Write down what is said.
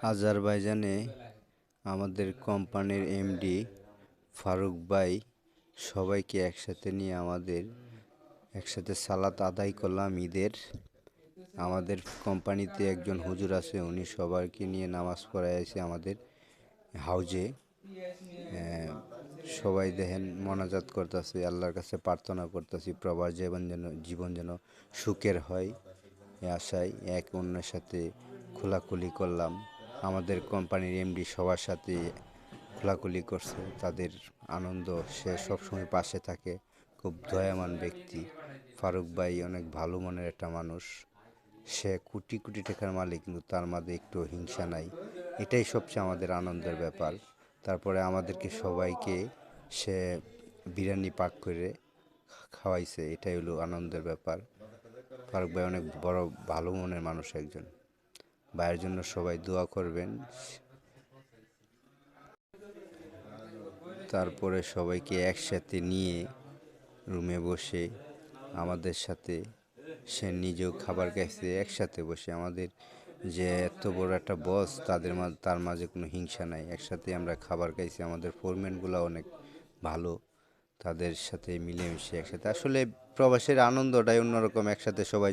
আজারবাইজানে আমাদের কোম্পানির এমডি ফারুক ভাই সবাইকে একসাথে নিয়ে একসাথে সালাত আদায় করলাম ঈদের। আমাদের কোম্পানিতে একজন হুজুর আছে, উনি সবাইকে নিয়ে নামাজ পড়াইছে আমাদের হাউজে। সবাই দেখেন মোনাজাত করতেছে, আল্লাহর কাছে প্রার্থনা করতেছি প্রবাস জীবন যেন সুখের হয়, এ আশায় এক অন্যের সাথে খোলাখুলি করলাম। আমাদের কোম্পানির এমডি সবার সাথে খোলাখুলি করছে, তাদের আনন্দ, সে সবসময় পাশে থাকে। খুব দয়াবান ব্যক্তি ফারুক ভাই, অনেক ভালো মনের একটা মানুষ। সে কোটি কোটি টাকার মালিক, কিন্তু তার মাঝে একটু হিংসা নাই। এটাই সবচেয়ে আমাদের আনন্দের ব্যাপার। তারপরে আমাদেরকে সবাইকে সে বিরিয়ানি পাক করে খাওয়াইছে, এটাই হলো আনন্দের ব্যাপার। ফারুক ভাই অনেক বড় ভালো মনের মানুষ একজন। ভাইয়ের জন্য সবাই দোয়া করবেন। তারপরে সবাইকে একসাথে নিয়ে রুমে বসে আমাদের সাথে সে নিজেও খাবার খাইছে। একসাথে বসে আমাদের যে এত বড় একটা বস, তার মাঝে কোনো হিংসা নাই, একসাথে আমরা খাবার খাইছি। আমাদের ফোরম্যানগুলো অনেক ভালো, তাদের সাথে মিলেমিশে একসাথে। আসলে প্রবাসের আনন্দটাই অন্যরকম, একসাথে সবাই